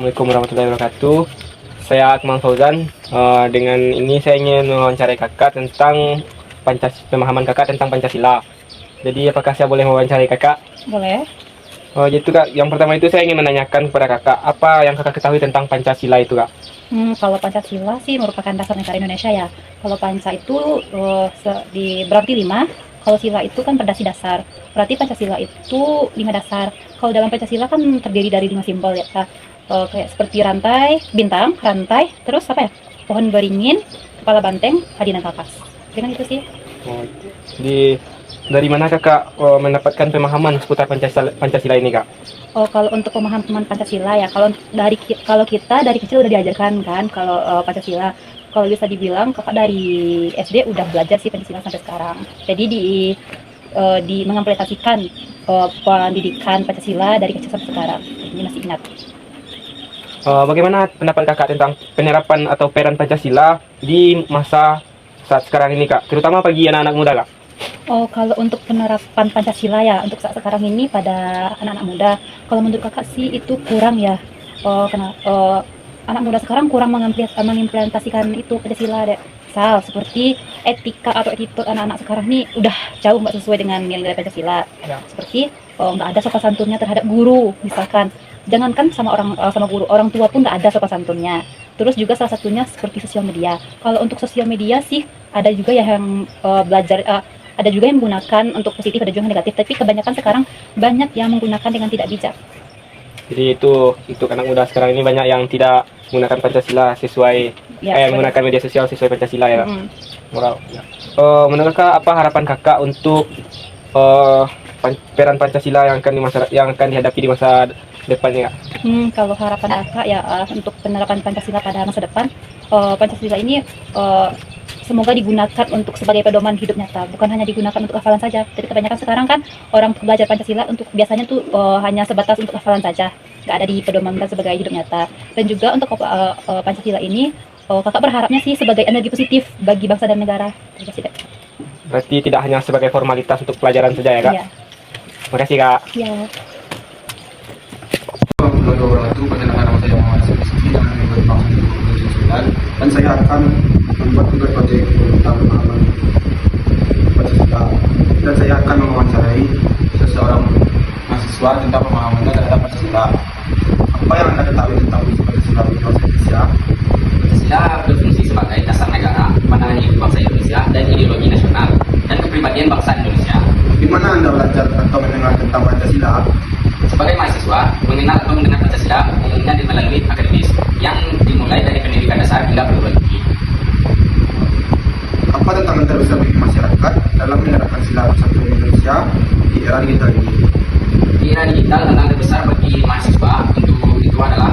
Assalamualaikum warahmatullahi wabarakatuh. Saya Akmal Fauzan. Dengan ini saya ingin mewawancarai kakak tentang pemahaman kakak tentang Pancasila. Jadi apakah saya boleh mewawancarai kakak? Boleh. Jadi kak, yang pertama itu saya ingin menanyakan kepada kakak, apa yang kakak ketahui tentang Pancasila itu kak? Kalau Pancasila sih merupakan dasar negara Indonesia ya. Kalau Panca itu berarti 5. Kalau sila itu kan perdasi dasar. Berarti Pancasila itu 5 dasar. Kalau dalam Pancasila kan terdiri dari 5 simbol ya. Kayak seperti rantai, bintang, rantai, terus apa ya? Pohon beringin, kepala banteng, hadi dan kapas. Dengan itu sih. Dari mana kakak mendapatkan pemahaman seputar Pancasila ini kak? Kalau untuk pemahaman Pancasila ya, kalau kita dari kecil udah diajarkan kan kalau Pancasila. Kalau bisa dibilang kakak dari SD udah belajar sih Pancasila sampai sekarang. Jadi di mengimplementasikan pendidikan Pancasila dari kecil sampai sekarang. Ini masih ingat. Bagaimana pendapat kakak tentang penerapan atau peran Pancasila di masa saat sekarang ini kak, terutama bagi anak-anak muda kak? Kalau untuk penerapan Pancasila ya untuk saat sekarang ini pada anak-anak muda, kalau menurut kakak sih itu kurang ya. Anak muda sekarang kurang mengimplementasikan itu Pancasila deh. Misal seperti etika atau attitude anak-anak sekarang nih udah jauh nggak sesuai dengan nilai Pancasila. Ya. Seperti nggak ada sopan santunnya terhadap guru misalkan. Jangankan sama guru, orang tua pun nggak ada sopan santunnya. Terus juga salah satunya seperti sosial media. Kalau untuk sosial media sih ada juga yang ada juga yang menggunakan untuk positif, ada juga yang negatif. Tapi kebanyakan sekarang banyak yang menggunakan dengan tidak bijak. Jadi itu anak muda sekarang ini banyak yang tidak menggunakan Pancasila sesuai menggunakan media sosial sesuai Pancasila ya. Moral. Ya. Menurut kakak apa harapan kakak untuk peran Pancasila yang akan dihadapi di masa depannya kak? Kalau harapan kakak ya untuk penerapan Pancasila pada masa depan, Pancasila ini semoga digunakan untuk sebagai pedoman hidup nyata, bukan hanya digunakan untuk hafalan saja. Jadi kebanyakan sekarang kan orang belajar Pancasila untuk biasanya tuh hanya sebatas untuk hafalan saja, nggak ada dipedomankan sebagai hidup nyata. Dan juga untuk Pancasila ini kakak berharapnya sih sebagai energi positif bagi bangsa dan negara. Berarti tidak hanya sebagai formalitas untuk pelajaran saja ya kak? Iya. Terima kasih kak. Iya. Dan saya akan membuat project tentang pemahaman Pancasila, dan saya akan mewawancarai seseorang mahasiswa tentang pemahamannya terhadap Pancasila. Apa yang Anda ketahui tentang Pancasila di bangsa Indonesia? Pancasila berfungsi sebagai dasar negara, pandangan hidup bangsa Indonesia dan ideologi nasional dan kepribadian bangsa Indonesia. Di mana Anda belajar atau mendengar tentang Pancasila? Sebagai mahasiswa, mengenal atau mendengar Pancasila umumnya melalui akademis yang dimulai dari pendidikan dasar hingga perguruan tinggi. Apa tantangan terbesar bagi masyarakat dalam menerapkan sila persatuan Indonesia di era digital ini? Di era digital, tantangan terbesar bagi mahasiswa untuk itu adalah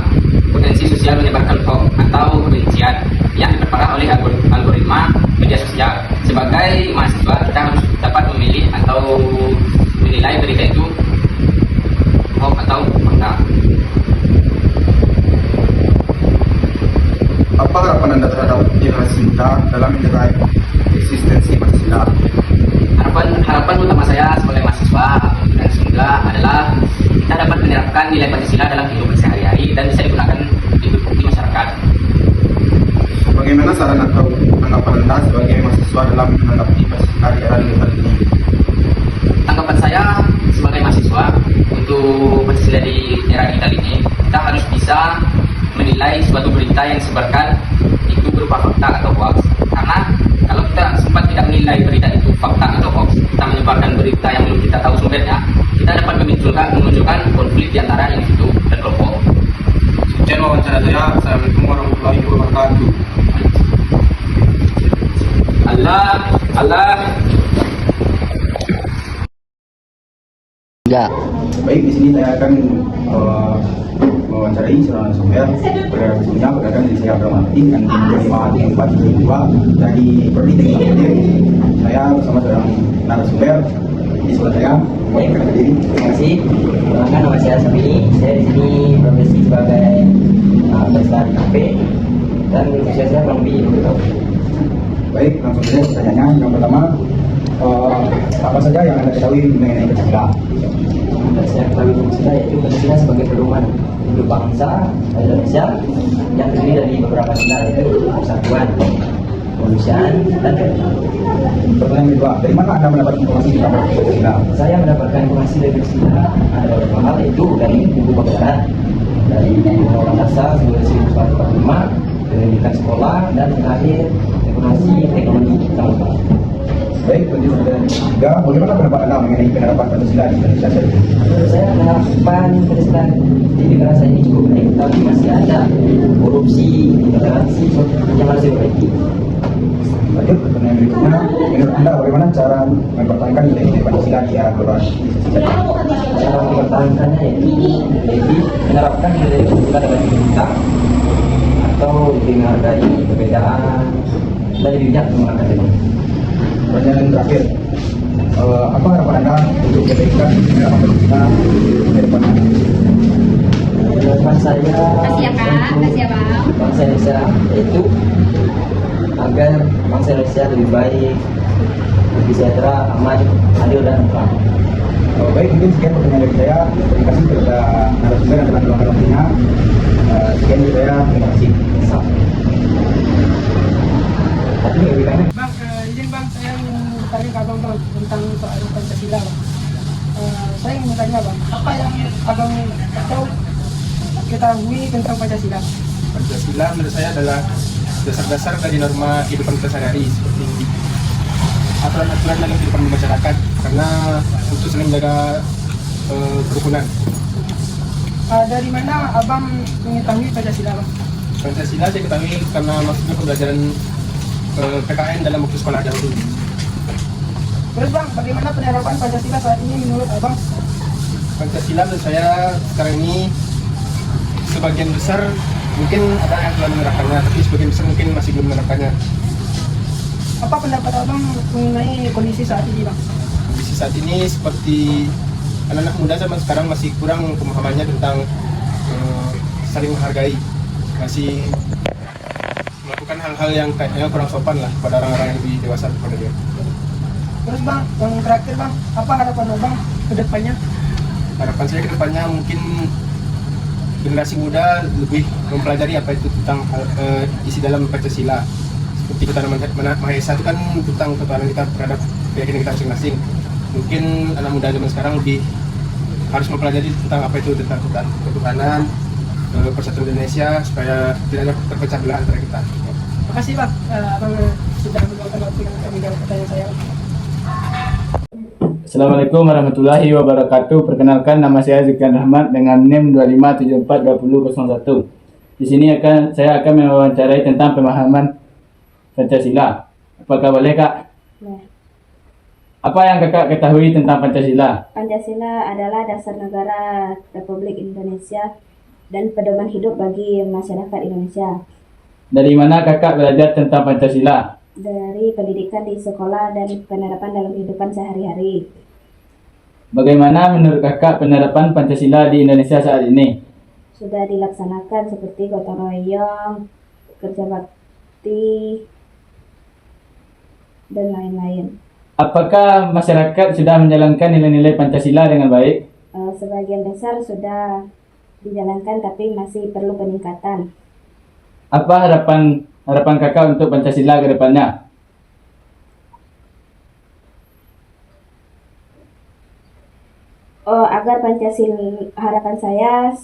potensi sosial menyebarkan hoax atau kebencian yang diperparah oleh algoritma media sosial. Sebagai mahasiswa, kita harus dapat memilih atau menilai berita itu hoax atau fakta. Apa harapan Anda terhadap generasi muda dalam menjaga eksistensi Pancasila? Harapan utama saya sebagai mahasiswa dan semoga adalah kita dapat menerapkan nilai Pancasila dalam kehidupan sehari-hari dan bisa digunakan di masyarakat. Bagaimana saran atau tanggapan Anda sebagai mahasiswa dalam menanggapi Pancasila di era digital ini? Tanggapan saya sebagai mahasiswa untuk Pancasila di era digital ini, kita harus bisa menilai suatu berita yang disebarkan itu berupa fakta atau hoax. Karena kalau kita sempat tidak menilai berita itu fakta atau hoax, kita menyebarkan berita yang belum kita tahu sumbernya, kita dapat memunculkan konflik di antara individu dan kelompok. Sekian wawancara saya. Assalamualaikum warahmatullahi wabarakatuh. Allah. Enggak. Baik, di sini saya akan mewawancarai seorang narasumber. Sebelumnya perkenalkan diri saya Abdul Mati dan tim 5472 dari Pertitik Akademik. Saya bersama seorang narasumber di sebelah saya. Baik, terima kasih. Perkenalkan nama saya Sabini. Saya di sini profesi sebagai peserta KP dan usia saya kurang lebih 20 tahun. Baik, langsung saja pertanyaannya. Yang pertama, apa saja yang Anda ketahui mengenai Pancasila? saya ketahui Pancasila yaitu Pancasila sebagai pedoman hidup bangsa Indonesia yang terdiri dari beberapa sila yaitu persatuan, kemanusiaan, dan Pertanyaan kedua, dari mana Anda mendapat informasi tentang Pancasila? saya mendapatkan informasi dari Pancasila ada beberapa hal yaitu dari buku pelajaran, dari Undang-Undang Dasar 1945, pendidikan sekolah, dan terakhir informasi teknologi tambah. Baik, lanjut pertanyaan ketiga, bagaimana pendapat Anda mengenai penerapan Pancasila di Indonesia saat ini? Menurut saya penerapan Pancasila di negara saya ini cukup baik, tapi masih ada korupsi, intoleransi yang harus diperbaiki. Lanjut pertanyaan berikutnya, menurut Anda bagaimana cara mempertahankan nilai-nilai Pancasila di era globalisasi saat ini? Cara mempertahankannya yaitu lebih menerapkan nilai Pancasila dalam hidup kita atau lebih menghargai perbedaan dan lebih bijak menggunakan teknologi. Pertanyaan yang terakhir, apa harapan Anda untuk kebaikan penerapan Pancasila ke depannya? Harapan saya Makasih ya Kak, makasih ya Bang. bangsa Indonesia yaitu agar bangsa Indonesia lebih baik, lebih sejahtera, aman, adil, dan tentram. Baik, mungkin sekian pertanyaan dari saya. Terima kasih kepada narasumber yang telah meluangkan waktunya. Sekian dari saya, terima kasih. Tapi lebih banyak Bang, izin bang, saya ingin bertanya ke abang bang tentang soal Pancasila bang. Saya ingin bertanya bang, apa yang abang tahu ketahui tentang Pancasila? Pancasila menurut saya adalah dasar-dasar dari norma kehidupan kita sehari-hari seperti aturan-aturan dalam kehidupan masyarakat karena untuk saling menjaga kerukunan. Dari mana abang mengetahui Pancasila bang? Pancasila saya ketahui karena maksudnya pembelajaran PKN dalam waktu sekolah dahulu. Terus bang, bagaimana penerapan Pancasila saat ini menurut abang? Pancasila menurut saya sekarang ini sebagian besar mungkin ada yang telah menerapkannya, tapi sebagian besar mungkin masih belum menerapkannya. Apa pendapat abang mengenai kondisi saat ini bang? Kondisi saat ini seperti anak-anak muda zaman sekarang masih kurang pemahamannya tentang saling menghargai, masih melakukan hal-hal yang kayaknya kurang sopan lah pada orang-orang yang lebih dewasa daripada dia. Terus bang, yang terakhir bang, apa harapan abang ke depannya? Harapan saya ke depannya mungkin generasi muda lebih mempelajari apa itu tentang isi dalam Pancasila. Seperti ketuhanan Maha Esa itu kan tentang ketuhanan kita terhadap keyakinan kita masing-masing. Mungkin anak muda zaman sekarang lebih harus mempelajari tentang apa itu tentang ketuhanan, persatuan Indonesia supaya tidak ada terpecah belah antara kita. Makasih bang, abang sudah meluangkan waktu yang kami jawab pertanyaan saya. Assalamualaikum warahmatullahi wabarakatuh. Perkenalkan, nama saya Zikian Rahmat dengan NIM 25742001. Di sini saya akan mewawancarai tentang pemahaman Pancasila. Apakah boleh, Kak? Nah, Apa yang Kakak ketahui tentang Pancasila? Pancasila adalah dasar negara Republik Indonesia dan pedoman hidup bagi masyarakat Indonesia. Dari mana Kakak belajar tentang Pancasila? Dari pendidikan di sekolah dan penerapan dalam kehidupan sehari-hari. Bagaimana menurut Kakak penerapan Pancasila di Indonesia saat ini? Sudah dilaksanakan seperti gotong royong, kerja bakti, dan lain-lain. Apakah masyarakat sudah menjalankan nilai-nilai Pancasila dengan baik? Sebagian besar sudah dijalankan tapi masih perlu peningkatan. Apa harapan Kakak untuk Pancasila ke depannya? Agar harapan saya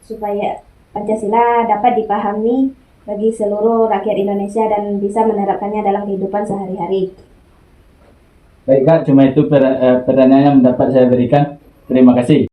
supaya Pancasila dapat dipahami bagi seluruh rakyat Indonesia dan bisa menerapkannya dalam kehidupan sehari-hari. Baik, Kak, cuma itu pertanyaan yang dapat saya berikan. Terima kasih.